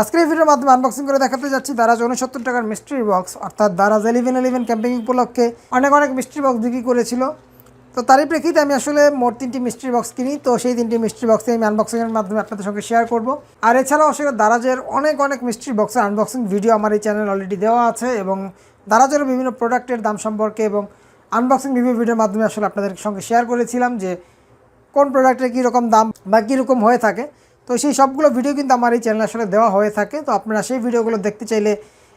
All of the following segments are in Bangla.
আজকের এই ভিডিওর মাধ্যমে আনবক্সিং করে দেখাতে যাচ্ছি দারাজ 69 টাকার মিস্ট্রি বক্স, অর্থাৎ দারাজ 11.11 ক্যাম্পিং উপলক্ষে অনেক মিস্ট্রি বক্স বিক্রি করেছিল। তো তারই প্রেক্ষিতে আমি আসলে মোট 3টি মিস্ট্রি বক্স কিনি। তো সেই 3টি মিস্ট্রি বক্সে আমি আনবক্সিংয়ের মাধ্যমে আপনাদের সঙ্গে শেয়ার করব। আর এছাড়াও আসলে দারাজের অনেক মিস্ট্রি বক্সের আনবক্সিং ভিডিও আমার এই চ্যানেল অলরেডি দেওয়া আছে, এবং দারাজের বিভিন্ন প্রোডাক্টের দাম সম্পর্কে এবং আনবক্সিং রিভিউ ভিডিওর মাধ্যমে আসলে আপনাদের সঙ্গে শেয়ার করেছিলাম যে কোন প্রোডাক্টের কীরকম দাম বা কীরকম হয়ে থাকে। তো সেই সবগুলো ভিডিও কিন্তু আমার এই চ্যানেলে আসলে দেওয়া হয়ে থাকে। তো আপনারা সেই ভিডিওগুলো দেখতে চাইলে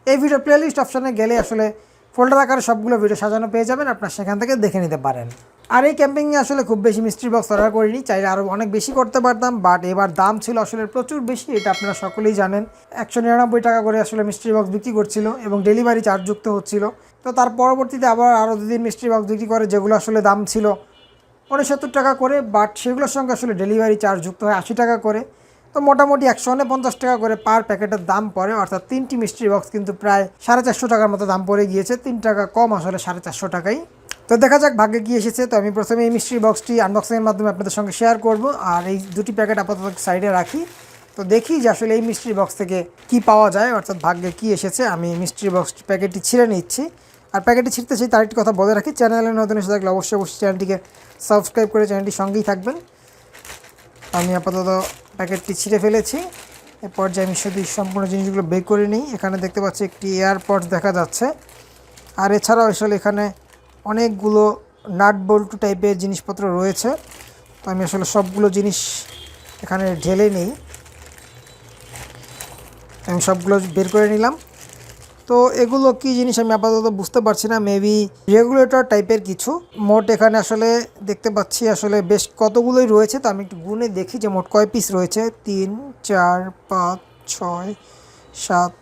এই ভিডিও প্লেলিস্ট অপশানে গেলে আসলে ফোল্ডার আকারে সবগুলো ভিডিও সাজানো পেয়ে যাবেন, আপনারা সেখান থেকে দেখে নিতে পারেন। আর এই ক্যাম্পিংয়ে আসলে খুব বেশি মিস্ট্রি বক্স অর্ডার করিনি, চাইলে আরও অনেক বেশি করতে পারতাম, বাট এবার দাম ছিল আসলে প্রচুর বেশি, এটা আপনারা সকলেই জানেন। 199 টাকা করে আসলে মিস্ট্রি বক্স বিক্রি করছিল এবং ডেলিভারি চার্জ যুক্ত হচ্ছিল। তো তার পরবর্তীতে আবার আরও 2 দিন মিস্ট্রি বক্স বিক্রি করে, যেগুলো আসলে দাম ছিল 69 টাকা করে, বাট সেগুলোর সঙ্গে আসলে ডেলিভারি চার্জ যুক্ত হয় 80 টাকা করে। তো মোটামুটি 149 টাকা করে পার প্যাকেটের দাম পড়ে, অর্থাৎ 3টি মিস্ট্রি বক্স কিন্তু প্রায় 450 টাকার মতো দাম পড়ে গিয়েছে, 3 টাকা কম আসলে 450 টাকাই। তো দেখা যাক ভাগ্যে কী এসেছে। তো আমি প্রথমে এই মিস্ট্রি বক্সটি আনবক্সিংয়ের মাধ্যমে আপনাদের সঙ্গে শেয়ার করব, আর এই 2টি প্যাকেট আপাতত সাইডে রাখি। তো দেখি যে আসলে এই মিস্ট্রি বক্স থেকে কি পাওয়া যায়, অর্থাৎ ভাগ্যে কী এসেছে। আমি মিস্ট্রি বক্স প্যাকেটটি ছিঁড়ে নিচ্ছি। আর প্যাকেটটি ছিঁড়তে চাই তার একটি কথা বলে রাখি, চ্যানেলে নতুন এসে থাকলে অবশ্যই চ্যানেলটিকে সাবস্ক্রাইব করে চ্যানেলটির সঙ্গেই থাকবেন। আমি আপাতত প্যাকেটটি ছিঁড়ে ফেলেছি। এরপর যে আমি শুধু সম্পূর্ণ জিনিসগুলো বের করে নিই। এখানে দেখতে পাচ্ছি একটি এয়ারপডস দেখা যাচ্ছে, আর এছাড়াও আসলে এখানে অনেকগুলো নাট বল্টু টাইপের জিনিসপত্র রয়েছে। তো আমি আসলে সবগুলো জিনিস এখানে ঢেলে নিই। আমি সবগুলো বের করে নিলাম। তো এগুলো কি জিনিস আমি আপাতত বুঝতে পারছি না, মেবি রেগুলেটর টাইপের কিছু। মোট এখানে আসলে দেখতে পাচ্ছি আসলে বেশ কতগুলোই রয়েছে। তো আমি একটু গুনে দেখি যে মোট কয় পিস রয়েছে। 3, 4, 5, 6, 7,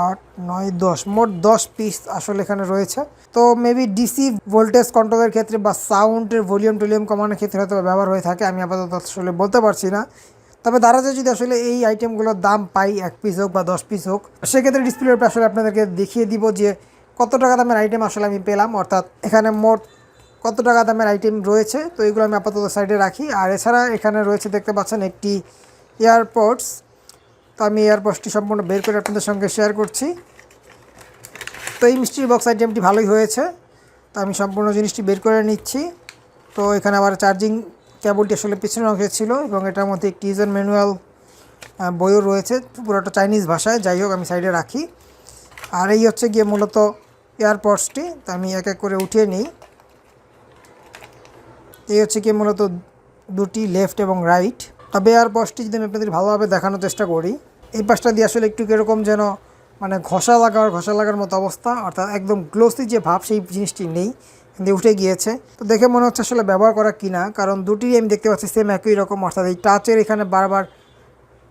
8, 9, 10, মোট 10 পিস আসলে এখানে রয়েছে। তো মেবি ডিসি ভোল্টেজ কন্ট্রোলের ক্ষেত্রে বা সাউন্ডের ভলিউম টলিউম কমানোর ক্ষেত্রে হয়তো ব্যবহার হয়ে থাকে, আমি আপাতত আসলে বলতে পারছি না। তবে দারাজে যদি আসলে এই আইটেমগুলোর দাম পাই, 1 পিস হোক বা 10 পিস হোক, সেক্ষেত্রে ডিসপ্লের উপরে আসলে আপনাদেরকে দেখিয়ে দিব যে কত টাকা দামের আইটেম আসলে আমি পেলাম, অর্থাৎ এখানে মোট কত টাকা দামের আইটেম রয়েছে। তো এইগুলো আমি আপাতত সাইডে রাখি। আর এছাড়া এখানে রয়েছে দেখতে পাচ্ছেন একটি এয়ারপডস। তো আমি এয়ারপডসটি সম্পূর্ণ বের করে আপনাদের সঙ্গে শেয়ার করছি। তো এই মিস্ট্রি বক্স আইটেমটি ভালোই হয়েছে। তো আমি সম্পূর্ণ জিনিসটি বের করে নিচ্ছি। তো এখানে আবার চার্জিং কেবলটি আসলে পিছনের অংশে ছিল, এবং এটার মধ্যে একটি ইউজার ম্যানুয়াল বইও রয়েছে, পুরোটা চাইনিজ ভাষায়। যাই হোক, আমি সাইডে রাখি। আর এই হচ্ছে গিয়ে মূলত এয়ারপডসটি। তো আমি এক এক করে উঠিয়ে নিই। এই হচ্ছে গিয়ে মূলত 2টি লেফট এবং রাইট। তবে এয়ারপডসটি যদি আমি আপনাদের ভালোভাবে দেখানোর চেষ্টা করি, এই পাশটা দিয়ে আসলে একটু কীরকম যেন মানে ঘষা লাগার মতো অবস্থা, অর্থাৎ একদম গ্লোসি যে ভাব সেই জিনিসটি নেই, কিন্তু উঠে গিয়েছে। তো দেখে মনে হচ্ছে আসলে ব্যবহার করা কিনা, কারণ দুটিই আমি দেখতে পাচ্ছি সেম একই রকম, অর্থাৎ এই টাচের এখানে বারবার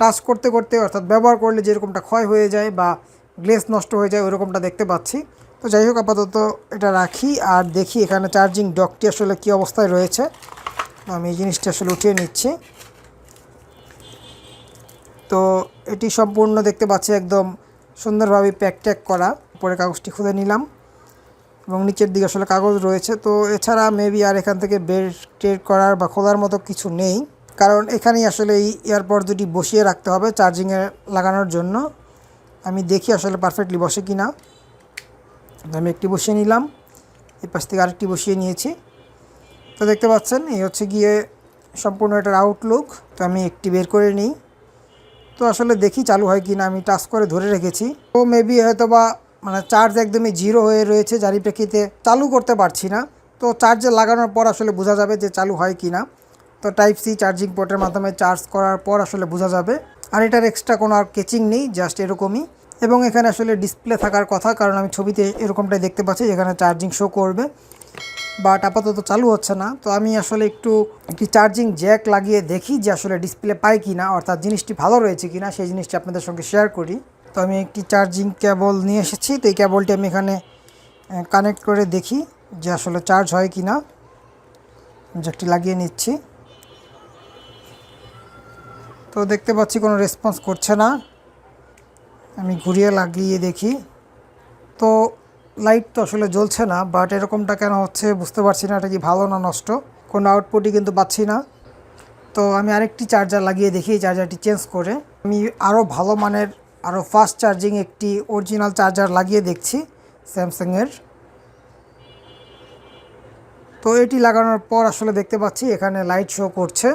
টাচ করতে অর্থাৎ ব্যবহার করলে যেরকমটা ক্ষয় হয়ে যায় বা গ্লেস নষ্ট হয়ে যায় ওইরকমটা দেখতে পাচ্ছি। তো যাই হোক, আপাতত এটা রাখি। আর দেখি এখানে চার্জিং ডকটি আসলে কী অবস্থায় রয়েছে। আমি এই জিনিসটা আসলে উঠিয়ে নিচ্ছি। তো এটি সম্পূর্ণ দেখতে পাচ্ছি একদম সুন্দরভাবে প্যাক করা। পরে কাগজটি খুলে নিলাম, এবং নিচের দিকে আসলে কাগজ রয়েছে। তো এছাড়া মেবি আর এখান থেকে বের টের করার বা খোলার মতো কিছু নেই, কারণ এখানেই আসলে এই এয়ারপড দুটি বসিয়ে রাখতে হবে চার্জিংয়ে লাগানোর জন্য। আমি দেখি আসলে পারফেক্টলি বসে কি না। আমি একটি বসিয়ে নিলাম, এই পাশ থেকে আরেকটি বসিয়ে নিয়েছি। তো দেখতে পাচ্ছেন এই হচ্ছে গিয়ে সম্পূর্ণ এটার আউটলুক। তো আমি একটি বের করে নিই। তো আসলে দেখি চালু হয় কি না, আমি টাচ করে ধরে রেখেছি। তো মেবি হয়তো বা মানে চার্জ একদমই জিরো হয়ে রয়েছে, যারই প্রেক্ষিতে চালু করতে পারছি না। তো চার্জে লাগানোর পর আসলে বোঝা যাবে যে চালু হয় কি না। তো টাইপ সি চার্জিং পোর্টের মাধ্যমে চার্জ করার পর আসলে বোঝা যাবে। আর এটার এক্সট্রা কোনো আর কেচিং নেই, জাস্ট এরকমই। এবং এখানে আসলে ডিসপ্লে থাকার কথা, কারণ আমি ছবিতে এরকমটাই দেখতে পাচ্ছি যেখানে চার্জিং শো করবে, বাট আপাতত চালু হচ্ছে না। তো আমি আসলে একটি চার্জিং জ্যাক লাগিয়ে দেখি যে আসলে ডিসপ্লে পাই কি না, অর্থাৎ জিনিসটি ভালো রয়েছে কি না, সেই জিনিসটি আপনাদের সঙ্গে শেয়ার করি। তো আমি একটি চার্জিং কেবল নিয়ে এসেছি। তো এই কেবলটি আমি এখানে কানেক্ট করে দেখি যে আসলে চার্জ হয় কি না। জ্যাকটি লাগিয়ে নিচ্ছি। তো দেখতে পাচ্ছি কোনো রেসপন্স করছে না। আমি ঘুরিয়ে লাগিয়ে দেখি, তো লাইট তো আসলে জ্বলছে না, বাট এরকমটা কেন হচ্ছে বুঝতে পারছি না। এটা কি ভালো না নষ্ট, কোনো আউটপুটই কিন্তু পাচ্ছি না। তো আমি আরেকটি চার্জার লাগিয়ে দেখি, এই চার্জারটি চেঞ্জ করে আমি আরও ভালো মানের আরও ফাস্ট চার্জিং একটি অরিজিনাল চার্জার লাগিয়ে দেখছি স্যামসাংয়ের। তো এটি লাগানোর পর আসলে দেখতে পাচ্ছি এখানে লাইট শো করছে।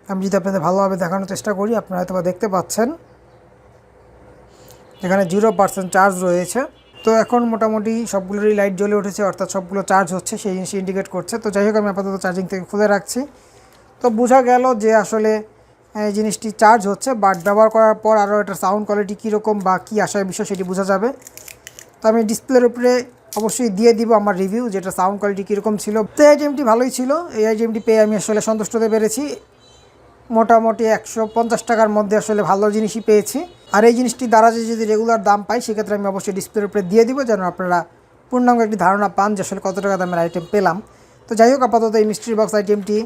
আমি যদি আপনাদের ভালোভাবে দেখানোর চেষ্টা করি, আপনারা হয়তো দেখতে পাচ্ছেন এখানে 0% চার্জ রয়েছে। তো এখন মোটামুটি সবগুলোরই লাইট জ্বলে উঠেছে, অর্থাৎ সবগুলো চার্জ হচ্ছে, সেই জিনিস ইন্ডিকেট করছে। তো যাই হোক, আমি আপাতত চার্জিং থেকে খুলে রাখছি। তো বোঝা গেল যে আসলে এই জিনিসটি চার্জ হচ্ছে, বাট ব্যবহার করার পর আরও এটার সাউন্ড কোয়ালিটি কীরকম বা কী আসার বিষয় সেটি বোঝা যাবে। তো আমি ডিসপ্লের উপরে অবশ্যই দিয়ে দিব আমার রিভিউ, যেটা সাউন্ড কোয়ালিটি কীরকম ছিল। তো এই আইটেমটি ভালোই ছিল, এই আইটেমটি পেয়ে আমি আসলে সন্তুষ্ট হতে পেরেছি। মোটামুটি 150 টাকার মধ্যে আসলে ভালো জিনিসই পেয়েছি। আর এই জিনিসটি দারাজে যদি রেগুলার দাম পাই, সেক্ষেত্রে আমি অবশ্যই ডিসপ্লের উপরে দিয়ে দিব, যেন আপনারা পূর্ণাঙ্গ একটি ধারণা পান যে আসলে কত টাকা দামের আইটেম পেলাম। তো যাই হোক, আপাতত এই মিস্ট্রি বক্স আইটেমটি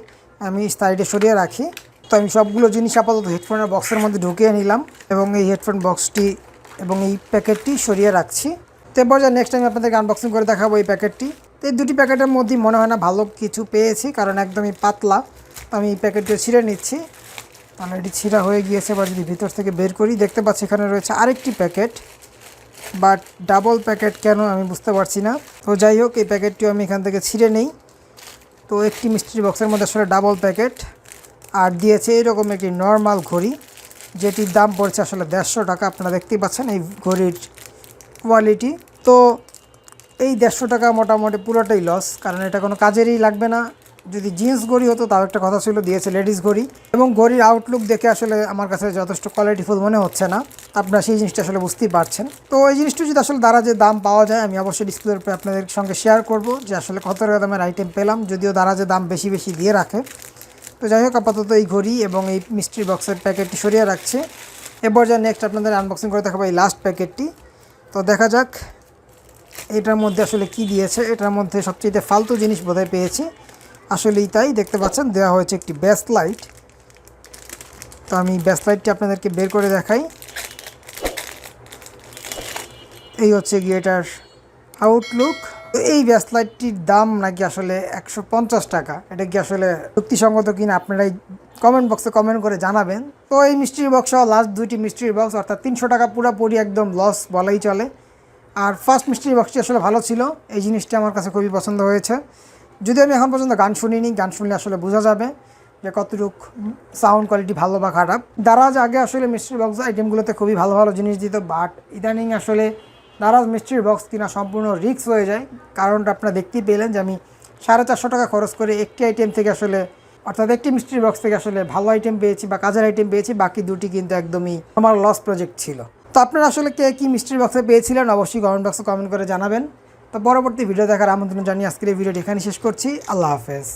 আমি সাইডে সরিয়ে রাখি। তো আমি সবগুলো জিনিস আপাতত হেডফোনের বক্সের মধ্যে ঢুকিয়ে নিলাম এবং এই হেডফোন বক্সটি এবং এই প্যাকেটটি সরিয়ে রাখছি। তো এরপর যা নেক্সট আমি আপনাদেরকে আনবক্সিং করে দেখাবো এই প্যাকেটটি। তো এই দুটি প্যাকেটের মধ্যেই মনে হয় না ভালো কিছু পেয়েছি, কারণ একদমই পাতলা। আমি এই প্যাকেটটি ছিঁড়ে নিচ্ছি। আমি এটি ছিঁড়া হয়ে গিয়েছে, বা যদি ভিতর থেকে বের করি দেখতে পাচ্ছি এখানে রয়েছে আরেকটি প্যাকেট, বাট ডাবল প্যাকেট কেন আমি বুঝতে পারছি না। তো যাই হোক, এই প্যাকেটটিও আমি এখান থেকে ছিঁড়ে নেই। তো একটি মিস্ট্রি বক্সের মধ্যে আসলে ডাবল প্যাকেট, আর দিয়েছে এইরকম একটি নর্মাল ঘড়ি, যেটির দাম পড়ছে আসলে 150 টাকা। আপনারা দেখতেই পাচ্ছেন এই ঘড়ির কোয়ালিটি। তো এই 150 টাকা মোটামুটি পুরোটাই লস, কারণ এটা কোনো কাজেরই লাগবে না। যদি জিন্স ঘড়ি হতো তাও একটা কথা ছিল, দিয়েছে লেডিস ঘড়ি, এবং ঘড়ির আউটলুক দেখে আসলে আমার কাছে যথেষ্ট কোয়ালিটিফুল মনে হচ্ছে না। আপনারা সেই জিনিসটা আসলে বুঝতেই পারছেন। তো এই জিনিসটা যদি আসলে দারাজে দাম পাওয়া যায়, আমি অবশ্যই ডিসপ্লের উপরে আপনাদের সঙ্গে শেয়ার করব যে আসলে কত টাকা দামের আইটেম পেলাম, যদিও দারাজে দাম বেশি বেশি দিয়ে রাখে। তো যাই হোক, আপাতত এই ঘড়ি এবং এই মিস্ট্রি বক্সের প্যাকেটটি সরিয়ে রাখছে। এরপর যা নেক্সট আপনাদের আনবক্সিং করে দেখাবো এই লাস্ট প্যাকেটটি। তো দেখা যাক এটার মধ্যে আসলে কি দিয়েছে। এটার মধ্যে সবচেয়ে ফালতু জিনিস বোধহয় পেয়েছি, আসলেই তাই। দেখতে পাচ্ছেন দেওয়া হয়েছে একটি ব্যাস লাইট। তো আমি ব্যাস লাইটটি আপনাদেরকে বের করে দেখাই। এই হচ্ছে গিয়ে এটার আউটলুক। তো এই ব্যাস লাইটটির দাম নাকি আসলে 150 টাকা। এটা কি আসলে যুক্তিসঙ্গত কিনা আপনারাই কমেন্ট বক্সে কমেন্ট করে জানাবেন। তো এই মিস্ট্রি বক্স সহ লাস্ট দুইটি মিস্ট্রি বক্স, অর্থাৎ 300 টাকা পুরোপুরি একদম লস বলাই চলে। আর ফার্স্ট মিস্ট্রি বক্সটি আসলে ভালো ছিল, এই জিনিসটি আমার কাছে খুবই পছন্দ হয়েছে। যদি আমি এখন পর্যন্ত গান শুনিনি, গান শুনলে আসলে বোঝা যাবে যে কতটুকু সাউন্ড কোয়ালিটি ভালো বা খারাপ। দারাজ আগে আসলে মিস্ট্রি বক্স আইটেমগুলোতে খুবই ভালো ভালো জিনিস দিত, বাট ইদানিং আসলে দারাজ মিস্ট্রি বক্স কিনা সম্পূর্ণ রিস্ক হয়ে যায়। কারণটা আপনারা দেখতেই পেলেন যে আমি 450 টাকা খরচ করে একটি আইটেম থেকে আসলে, অর্থাৎ একটি মিস্ট্রি বক্স থেকে আসলে ভালো আইটেম পেয়েছি বা কাজের আইটেম পেয়েছি, বাকি দুটি কিন্তু একদমই আমার লস প্রজেক্ট ছিল। তো আপনারা আসলে কে কী মিস্ট্রি বক্সে পেয়েছিলেন অবশ্যই কমেন্ট বক্সে কমেন্ট করে জানাবেন। তো পরবর্তী ভিডিও দেখার আমন্ত্রণ জানিয়ে আজকের এই ভিডিওটি এখানে শেষ করছি। আল্লাহ হাফেজ।